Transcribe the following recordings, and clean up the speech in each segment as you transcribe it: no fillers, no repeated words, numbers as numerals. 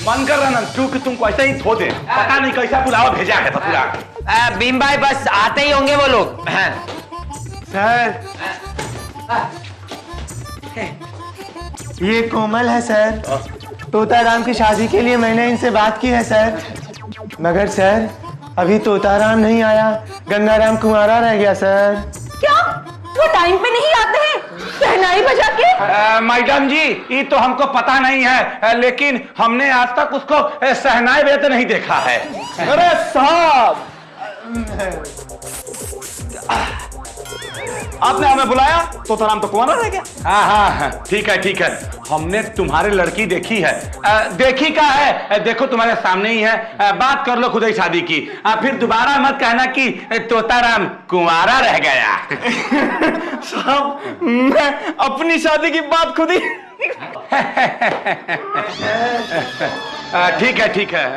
मन कर रहा ना क्योंकि तुमको ऐसे ही धो दे, पता नहीं कैसा पुलावा भेजा है पूरा। भीम भाई बस आते ही होंगे वो लोग। सर ये कोमल है सर, तोताराम की शादी के लिए मैंने इनसे बात की है सर, मगर सर अभी तोताराम नहीं आया, गंगाराम कुंवारा रह गया सर। क्या वो टाइम पे नहीं आते हैं शहनाई बजा के? मैडम जी ये तो हमको पता नहीं है, लेकिन हमने आज तक उसको शहनाई बजाते नहीं देखा है। अरे साहब आपने हमें बुलाया, तोताराम तो कुंवारा रह गया। हाँ ठीक है, हमने तुम्हारी लड़की देखी है। देखी का है, देखो तुम्हारे सामने ही है, बात कर लो खुद ही शादी की, फिर दोबारा मत कहना कि तोताराम कुंवारा रह गया। साहब मैं अपनी शादी की बात खुद ही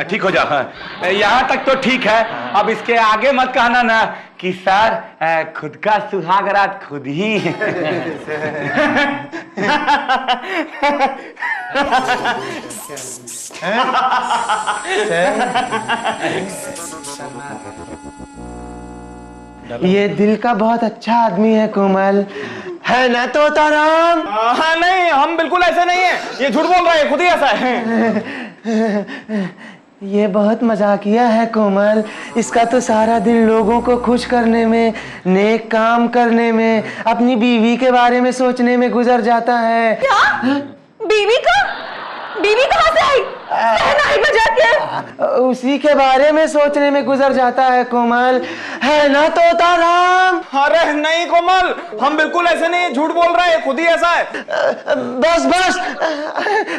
ठीक हो जाओ, यहाँ तक तो ठीक है। अब इसके आगे मत कहना ना कि सर खुद का सुहाग रात खुद ही। ये दिल का बहुत अच्छा आदमी है कोमल, है ना तोताराम? हाँ नहीं, हम बिल्कुल ऐसे नहीं है, ये झूठ बोल रहा है, खुद ही ऐसा है। ये बहुत मजाकिया है कोमल, इसका तो सारा दिन लोगों को खुश करने में, नेक काम करने में, अपनी बीवी के बारे में सोचने में गुजर जाता है। क्या बीवी कहाँ से आई? शहनाई बजा के उसी के बारे में सोचने में गुजर जाता है कोमल, है ना तोताराम? अरे नहीं कोमल, हम बिल्कुल ऐसे नहीं, झूठ बोल रहा है, खुद ही ऐसा है। बस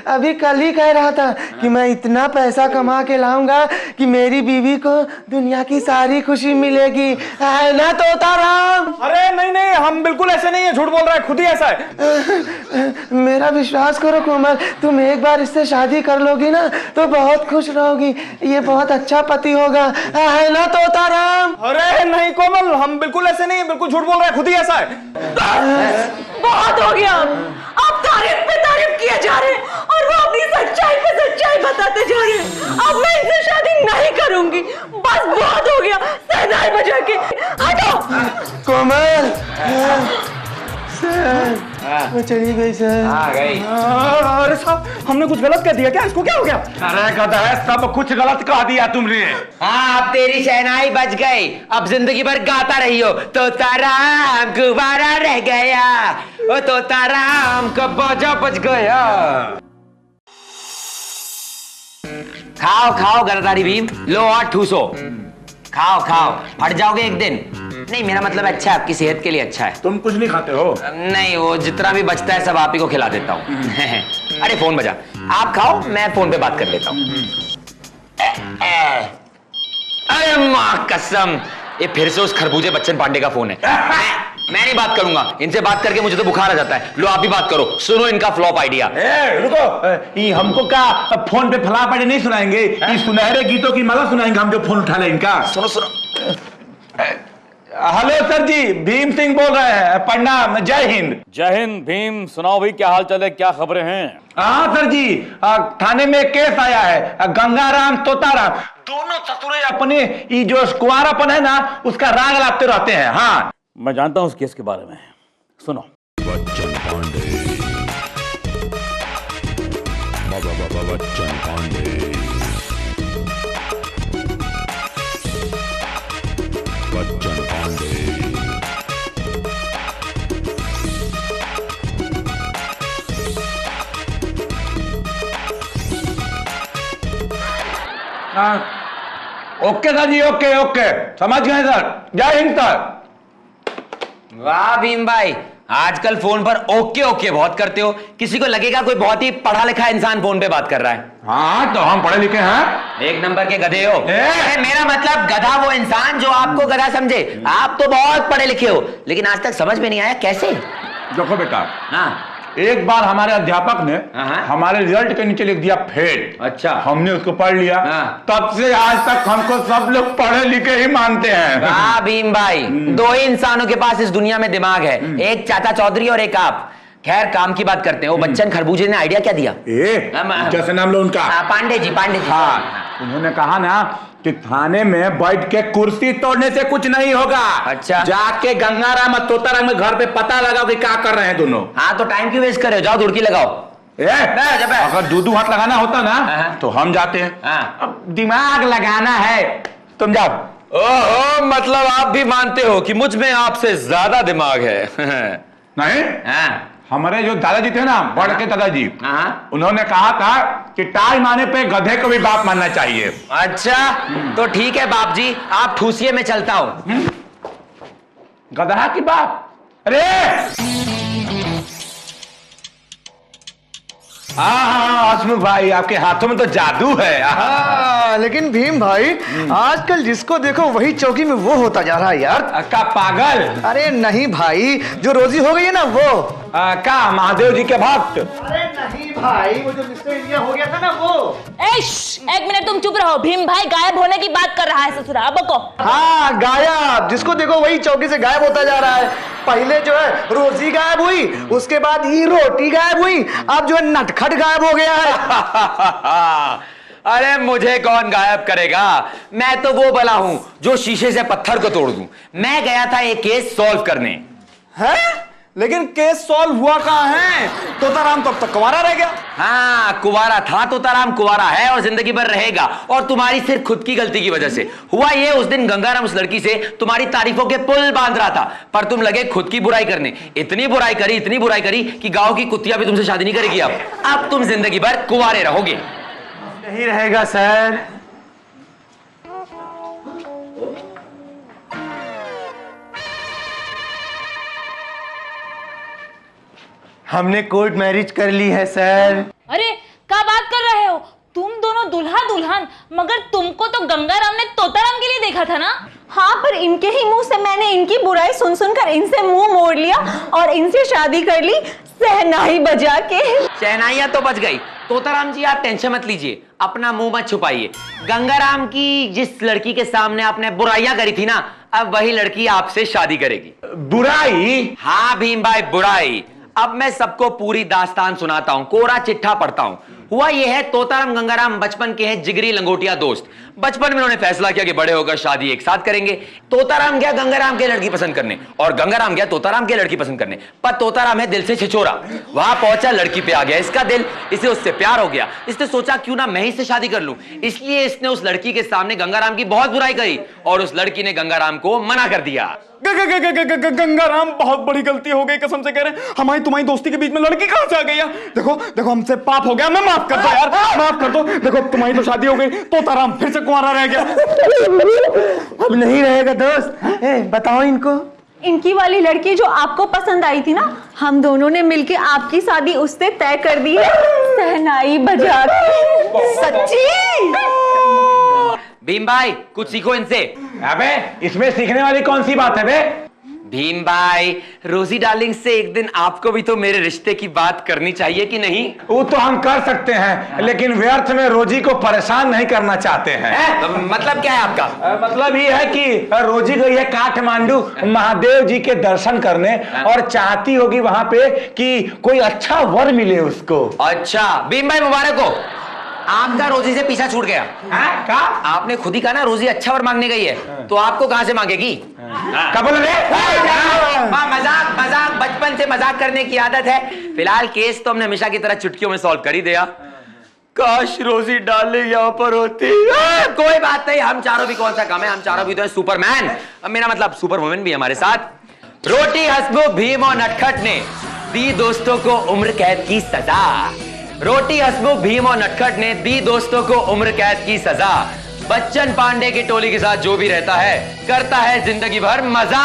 अभी कल ही कह रहा था कि मैं इतना पैसा कमा के लाऊंगा कि मेरी बीवी को दुनिया की सारी खुशी मिलेगी, है ना तोताराम? अरे नहीं, हम बिल्कुल ऐसे नहीं है, झूठ बोल रहा है, खुद ही ऐसा है। मेरा विश्वास करो कोमल, तुम एक बार इससे शादी कर लोगी ना तो बहुत खुश रहोगी, ये बहुत अच्छा पति होगा, है ना तोताराम? अरे नहीं कोमल, हम बिल्कुल ऐसे नहीं है, बिल्कुल झूठ बोल रहा है, खुद ही ऐसा है। बहुत हो गया, अब तारीफ पे तारीफ किए जा रहे हैं और वो अपनी सच्चाई पे सच्चाई बताते जा रहे हैं। अब मैं इनसे शादी नहीं करूंगी, बस बहुत हो गया शहनाई बजा के। हटो कोमल सर, वो चली गई सर। आ गई। अरे साहब हमने कुछ गलत कह दिया क्या? इसको क्या हो गया? अरे गधा है, सब कुछ गलत कह दिया तुमने। हाँ अब तेरी शहनाई बज गई, अब जिंदगी भर गाता रही हो, तोताराम कुंवारा रह गया, ओ तोताराम का बाजा बज गया। खाओ गदाधारी भीम, लो और ठूसो, खाओ फट जाओगे एक दिन। नहीं मेरा मतलब अच्छा है, आपकी सेहत के लिए अच्छा है। तुम कुछ नहीं खाते हो? नहीं वो जितना भी बचता है सब आप ही को खिला देता हूँ। अरे फोन बजा, आप खाओ मैं फोन पे बात कर लेता हूँ। अरे माँ कसम, ये फिर से उस खरबूजे बच्चन पांडे का फोन है। मैं नहीं बात करूंगा, इनसे बात करके मुझे तो बुखार आ जाता है। लो आप भी बात करो, सुनो इनका फ्लॉप आइडिया। रुको, ये हमको क्या फोन पे फ्लॉप आइडिया नहीं सुनाएंगे, ये सुनहरे गीतों की माला सुनाएंगे हम जो फोन उठा ले इनका। सुनो हेलो सर जी, भीम सिंह बोल रहे हैं, प्रणाम, जय हिंद। जय हिंद भीम, सुनाओ भाई क्या हाल चाल है, क्या खबरें हैं? हाँ सर जी, थाने में केस आया है, गंगाराम तोताराम दोनों ससुरे अपने ये जो कुंवारापन है ना उसका राग लाते रहते हैं। हाँ मैं जानता हूं उस केस के बारे में, सुनो। बच्चन पांडे, बच्चन पांडे, बच्चन पांडे। ओके सर जी, ओके समझ गए सर, जय हिंद सर। वाह भीम भाई, आजकल फोन पर ओके बहुत करते हो, किसी को लगेगा कोई बहुत ही पढ़ा लिखा इंसान फोन पे बात कर रहा है। हाँ तो हम पढ़े लिखे हैं, एक नंबर के गधे हो। मेरा मतलब गधा वो इंसान जो आपको गधा समझे। आप तो बहुत पढ़े लिखे हो, लेकिन आज तक समझ में नहीं आया कैसे। देखो बेटा, हाँ एक बार हमारे अध्यापक ने हाँ। हमारे रिजल्ट के नीचे लिख दिया फेल। अच्छा। हमने उसको पढ़ लिया। हाँ। तब से आज तक हमको सब लोग पढ़े लिखे ही मानते हैं। वाह भीम भाई, दो ही इंसानों के पास इस दुनिया में दिमाग है, एक चाचा चौधरी और एक आप। खैर काम की बात करते हैं। वो बच्चन खरबूजे ने आइडिया क्या दिया? जैसे नाम लो उनका। पांडे जी। हाँ, उन्होंने कहा ना कि थाने में बैठ के कुर्सी तोड़ने से कुछ नहीं होगा। अच्छा। जाके गंगाराम और तोताराम के घर पे पता लगाओ कि क्या कर रहे हैं दोनों। हाँ, तो टाइम क्यों वेस्ट कर रहे हो? जाओ दुड़की लगाओ। अगर दूधू हाथ लगाना होता ना तो हम जाते हैं। अब दिमाग लगाना है, तुम जाओ। ओहो, मतलब आप भी मानते हो कि मुझ में आपसे ज्यादा दिमाग है? नहीं, हमारे जो दादाजी थे ना, बड़ के दादाजी, उन्होंने कहा था कि टाइम आने पे गधे को भी बाप मानना चाहिए। अच्छा, तो ठीक है बाप जी, आप ठूसिए, मैं चलता हूं। गधा की बाप? अरे हाँ, हसमुख भाई, आपके हाथों में तो जादू है। लेकिन भीम भाई, आजकल जिसको देखो वही चौकी में वो होता जा रहा है यार। का पागल? अरे नहीं भाई, जो रोजी हो गई है ना वो। का महादेव जी के भक्त? अरे नहीं भाई, वो जो मिस्टर इंडिया हो गया था ना वो। एक मिनट तुम चुप रहो। भीम भाई गायब होने की बात कर रहा है ससुरा, बको। हाँ, गायब। जिसको देखो वही चौकी से गायब होता जा रहा है। पहले जो है रोजी गायब हुई, उसके बाद ये रोटी गायब हुई, अब जो है नटखट गायब हो गया है। अरे मुझे कौन गायब करेगा? मैं तो वो भला हूं जो शीशे से पत्थर को तोड़ दूं। मैं गया था एक केस सॉल्व करने। है? लेकिन केस सॉल्व हुआ कहां है? तोताराम तो अब तक कुंवारा रह गया। हाँ, कुंवारा था तोताराम, कुंवारा है और जिंदगी भर रहेगा। और तुम्हारी सिर्फ खुद की गलती की वजह से हुआ ये। उस दिन गंगाराम उस लड़की से तुम्हारी तारीफों के पुल बांध रहा था, पर तुम लगे खुद की बुराई करने। इतनी बुराई करी कि गांव की कुतिया भी तुमसे शादी नहीं करेगी। अब तुम जिंदगी भर कुंवारे रहोगे। नहीं रहेगा सर। हमने कोर्ट मैरिज कर ली है सर। अरे क्या बात कर रहे हो? तुम दोनों दुल्हा दुल्हन, मगर तुमको तो गंगाराम ने तोताराम के लिए देखा था ना? हाँ, पर इनके ही मुंह से मैंने इनकी बुराई सुन सुनकर इनसे मुंह मोड़ लिया और इनसे शादी कर ली, शहनाई बजा के। शहनाइयां तो बच गई। तोताराम जी आप टेंशन मत लीजिए, अपना मुंह मत छुपाइए। गंगाराम की जिस लड़की के सामने आपने बुराइयां करी थी ना, अब वही लड़की आपसे शादी करेगी। बुराई? हाँ भीम भाई, बुराई। अब मैं सबको पूरी दास्तान सुनाता हूं, कोरा चिट्ठा पढ़ता हूं। हुआ यह है, तोताराम गंगाराम बचपन के हैं जिगरी लंगोटिया दोस्त। बचपन में उन्होंने फैसला किया कि बड़े होकर शादी एक साथ करेंगे। तोताराम गया गंगाराम के लड़की पसंद करने और गंगाराम गया तोताराम के लड़की पसंद करने। पर तोताराम है दिल से छिछोरा, वहां पहुंचा, लड़की पे आ गया इसका दिल, इसे उससे प्यार हो गया। इसने सोचा क्यों ना मैं ही से शादी कर लूं, इसलिए इसने उस लड़की के सामने गंगाराम की बहुत बुराई करी और उस लड़की ने गंगाराम को मना कर दिया। गंगाराम, बहुत बड़ी गलती हो गई, कसम से कह रहे हैं। हमारी तुम्हारी दोस्ती के बीच में लड़की कहां से आ गई? देखो देखो, हमसे पाप हो गया, मैं माफ कर दो यार, माफ कर दो। देखो तुम्हारी तो शादी हो गई, तोताराम फिर से कुंवारा रह गया। अब नहीं रहेगा दोस्त। बताओ इनको। इनकी वाली लड़की जो आपको पसंद आई थी ना, हम दोनों ने मिलके आपकी शादी उससे तय कर दी है, शहनाई बजा के। सच्ची? भीम भाई कुछ सीखो इनसे। अबे इसमें सीखने वाली कौन सी बात है बे? भीम भाई, रोजी डार्लिंग से एक दिन आपको भी तो मेरे रिश्ते की बात करनी चाहिए कि नहीं? वो तो हम कर सकते हैं, लेकिन व्यर्थ में रोजी को परेशान नहीं करना चाहते हैं। तो मतलब क्या है आपका? मतलब ये है कि रोजी गई है काठमांडू महादेव जी के दर्शन करने और चाहती होगी वहां पे कि कोई अच्छा वर मिले उसको। अच्छा भीम भाई, मुबारक हो, आपका रोजी से पीछा छूट गया। क्या? आपने खुद ही कहा ना रोजी अच्छा वर मांगने गई है, तो आपको कहां से मांगेगी? मजाक मजाक, बचपन से मजाक करने की आदत है। फिलहाल केस तो हमने हमेशा की तरह चुटकियों में सॉल्व कर ही दिया। काश रोजी डार्लिंग यहाँ पर होती। कोई बात नहीं, हम चारों भी कौन सा कम है, हम चारों भी तो है सुपरमैन। अब मेरा मतलब सुपर वुमेन भी हमारे साथ। रोटी, हसमुख, भीम और नटखट ने दी दोस्तों को उम्र कैद की सजा। रोटी, हसमुख, भीम और नटखट ने दी दोस्तों को उम्र कैद की सजा। बच्चन पांडे की टोली के साथ जो भी रहता है करता है जिंदगी भर मजा।